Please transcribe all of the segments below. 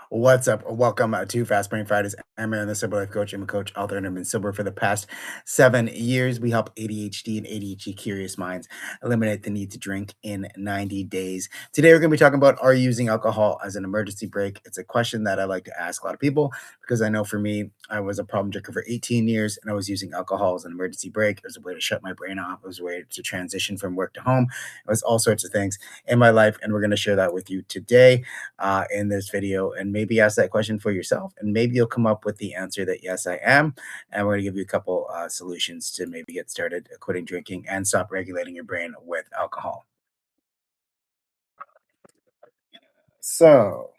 What's up? Welcome to Fast Brain Fridays. I'm Aaron, the sober life coach. I'm a coach, author, and I've been sober for the past 7 years. We help ADHD and ADHD curious minds eliminate the need to drink in 90 days. Today, we're going to be talking about are you using alcohol as an emergency break? It's a question that I like to ask a lot of people because I know for me, I was a problem drinker for 18 years and I was using alcohol as an emergency break. It was a way to shut my brain off, it was a way to transition from work to home. It was all sorts of things in my life, and we're going to share that with you today in this video, and maybe ask that question for yourself, and maybe you'll come up with the answer that yes, I am. And we're going to give you a couple solutions to maybe get started quitting drinking and stop regulating your brain with alcohol. So,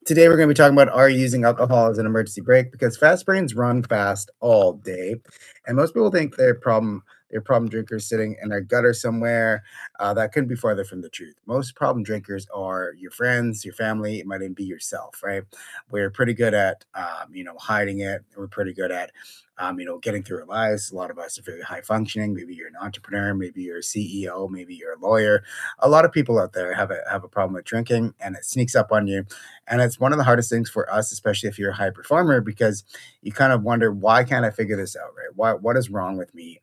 today we're going to be talking about are you using alcohol as an emergency break, because fast brains run fast all day, and most people think they're problem drinkers sitting in their gutter somewhere. That couldn't be farther from the truth. Most problem drinkers are your friends, your family. It might even be yourself, right? We're pretty good at hiding it. We're pretty good at getting through our lives. A lot of us are very high functioning. Maybe you're an entrepreneur, maybe you're a CEO, maybe you're a lawyer. A lot of people out there have a problem with drinking, and it sneaks up on you, and it's one of the hardest things for us, especially if you're a high performer, because you kind of wonder, why can't I figure this out, right? What is wrong with me?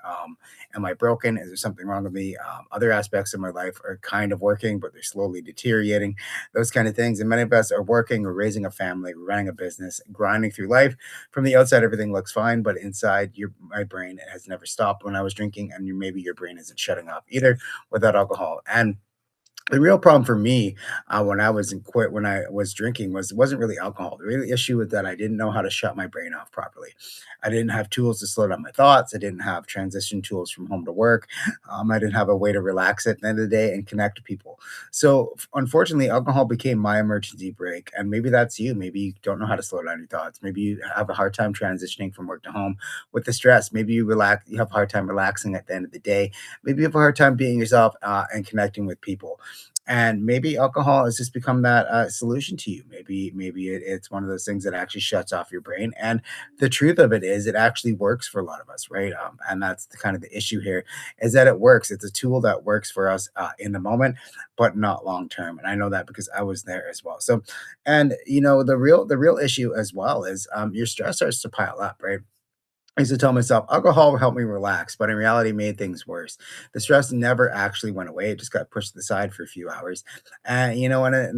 Am I broken? Is there something wrong with me? Other aspects of my life are kind of working, but they're slowly deteriorating, those kind of things. And many of us are working, we're raising a family, we're running a business, grinding through life. From the outside, everything looks fine, but inside my brain has never stopped when I was drinking, and maybe your brain isn't shutting off either without alcohol. And the real problem for me, when I was drinking, it wasn't really alcohol. The real issue was that I didn't know how to shut my brain off properly. I didn't have tools to slow down my thoughts. I didn't have transition tools from home to work. I didn't have a way to relax at the end of the day and connect to people. So unfortunately, alcohol became my emergency break. And maybe that's you. Maybe you don't know how to slow down your thoughts. Maybe you have a hard time transitioning from work to home with the stress. Maybe you have a hard time relaxing at the end of the day. Maybe you have a hard time being yourself and connecting with people, and maybe alcohol has just become that solution to you. Maybe it's one of those things that actually shuts off your brain, and the truth of it is it actually works for a lot of us, right? And that's the kind of the issue here, is that it works. It's a tool that works for us in the moment, but not long term, and I know that because I was there as well. So, and the real issue as well is your stress starts to pile up, right? I used to tell myself alcohol will help me relax, but in reality, it made things worse. The stress never actually went away. It just got pushed to the side for a few hours. And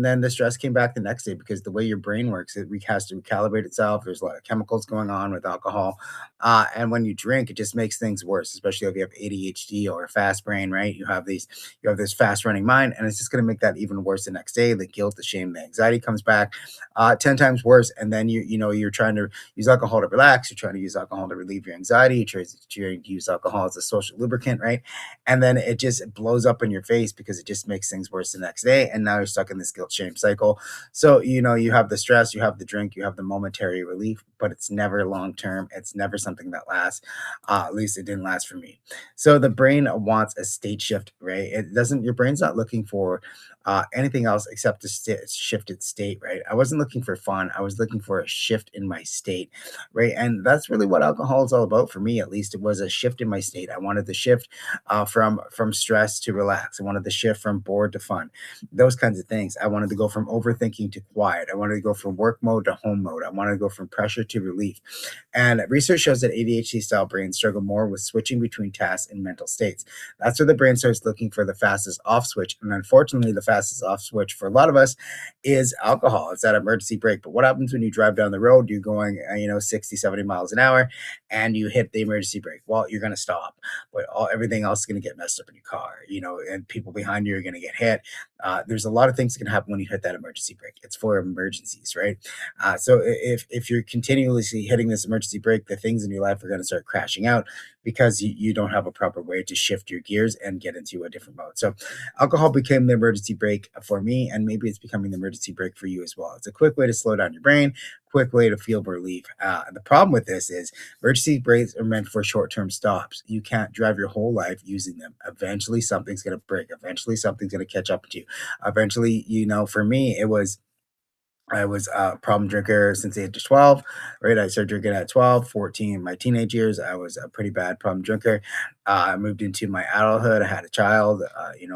then the stress came back the next day, because the way your brain works, it has to recalibrate itself. There's a lot of chemicals going on with alcohol. And when you drink, it just makes things worse, especially if you have ADHD or a fast brain, right? You have this fast running mind, and it's just going to make that even worse the next day. The guilt, the shame, the anxiety comes back 10 times worse. And then you're trying to use alcohol to relax. You're trying to use alcohol to relieve your anxiety. Trying to use alcohol as a social lubricant, right? And then it just blows up in your face because it just makes things worse the next day. And now you're stuck in this guilt shame cycle. So, you have the stress, you have the drink, you have the momentary relief, but it's never long term. It's never something that lasts. At least it didn't last for me. So the brain wants a state shift, right? Your brain's not looking for anything else except to shift its state, right? I wasn't looking for fun. I was looking for a shift in my state, right? And that's really what alcohol is all about for me. At least it was a shift in my state. I wanted the shift from stress to relax. I wanted the shift from bored to fun. Those kinds of things. I wanted to go from overthinking to quiet. I wanted to go from work mode to home mode. I wanted to go from pressure to relief. And research shows that ADHD style brains struggle more with switching between tasks and mental states. That's where the brain starts looking for the fastest off switch. And unfortunately, the fastest off switch for a lot of us is alcohol. It's that emergency brake. But what happens when you drive down the road, you're going, 60, 70 miles an hour, and you hit the emergency brake? Well, you're going to stop, but everything else is going to get messed up in your car, and people behind you are going to get hit. There's a lot of things that can happen when you hit that emergency brake. It's for emergencies, right? So if you're continuously hitting this emergency brake, the things in your life are going to start crashing out because you don't have a proper way to shift your gears and get into a different mode. So alcohol became the emergency brake for me, and maybe it's becoming the emergency brake for you as well. It's a quick way to slow down your brain, quick way to feel relief. The problem with this is emergency brakes are meant for short-term stops. You can't drive your whole life using them. Eventually, something's going to break. Eventually, something's going to catch up to you. Eventually, for me, it was I was a problem drinker since the age of 12, right? I started drinking at 12, 14, my teenage years. I was a pretty bad problem drinker. I moved into my adulthood. I had a child,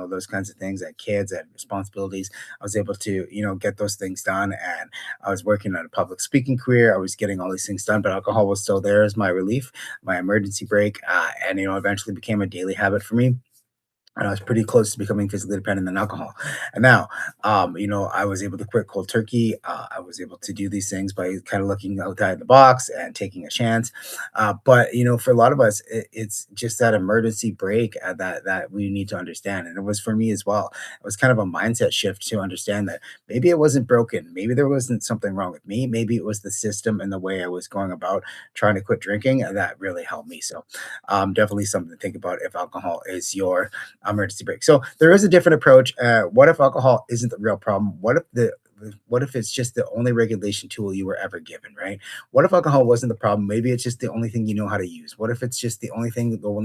those kinds of things. I had kids, I had responsibilities. I was able to, get those things done. And I was working on a public speaking career. I was getting all these things done, but alcohol was still there as my relief, my emergency brake. And, eventually became a daily habit for me, and I was pretty close to becoming physically dependent on alcohol. And now, I was able to quit cold turkey. I was able to do these things by kind of looking outside the box and taking a chance. But for a lot of us, it's just that emergency break that we need to understand. And it was for me as well. It was kind of a mindset shift to understand that maybe it wasn't broken. Maybe there wasn't something wrong with me. Maybe it was the system and the way I was going about trying to quit drinking that really helped me. So, definitely something to think about if alcohol is your emergency brake. So there is a different approach. What if alcohol isn't the real problem? What if it's just the only regulation tool you were ever given, right? What if alcohol wasn't the problem? Maybe it's just the only thing you know how to use. What if it's just the only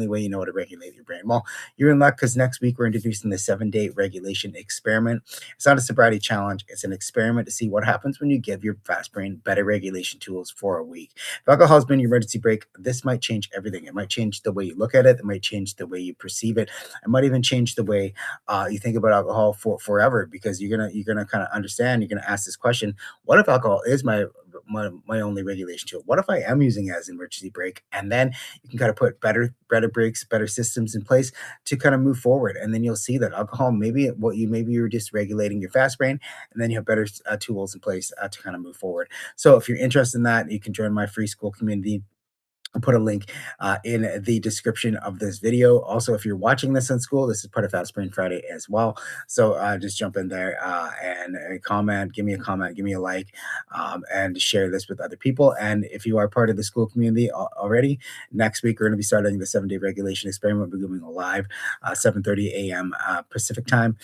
way you know how to regulate your brain? Well, you're in luck because next week we're introducing the 7 day regulation experiment. It's not a sobriety challenge, it's an experiment to see what happens when you give your fast brain better regulation tools for a week. If alcohol has been your emergency brake, this might change everything. It might change the way you look at it, it might change the way you perceive it, it might even change the way you think about alcohol for forever, because you're gonna kind of understand. You're gonna ask this question: what if alcohol is my only regulation tool? What if I am using it as an emergency brake? And then you can kind of put better brakes, better systems in place to kind of move forward. And then you'll see that alcohol, maybe you're just regulating your fast brain, and then you have better tools in place to kind of move forward. So if you're interested in that, you can join my free school community. I'll put a link in the description of this video. Also, if you're watching this in school, this is part of Fast Brain Friday as well. So just jump in there and comment, give me a comment, give me a like, and share this with other people. And if you are part of the school community already, next week we're going to be starting the 7 day regulation experiment. We're going live 7:30 a.m. Pacific time.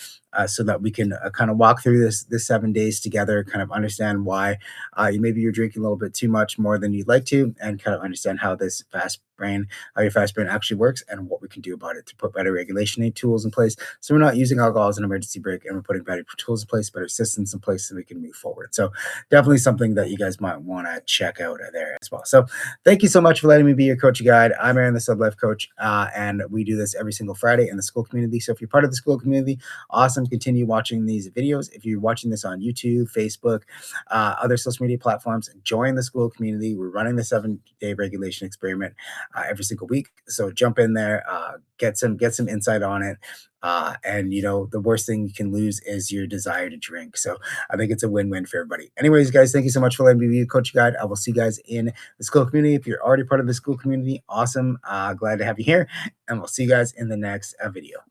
So that we can kind of walk through this 7 days together, kind of understand why maybe you're drinking a little bit too much more than you'd like to, and kind of understand how your fast brain actually works, and what we can do about it to put better regulation tools in place. So we're not using alcohol as an emergency brake, and we're putting better tools in place, better systems in place, so we can move forward. So definitely something that you guys might want to check out there as well. So thank you so much for letting me be your coach guide. I'm Aaron, the Sub Life Coach, and we do this every single Friday in the school community. So if you're part of the school community, awesome. Continue watching these videos. If you're watching this on YouTube, Facebook, other social media platforms, join the school community. We're running the 7 day regulation experiment every single week. So jump in there, get some insight on it. And the worst thing you can lose is your desire to drink. So I think it's a win-win for everybody. Anyways, guys, thank you so much for letting me be your coach guide. I will see you guys in the school community. If you're already part of the school community, awesome. Glad to have you here. And we'll see you guys in the next video.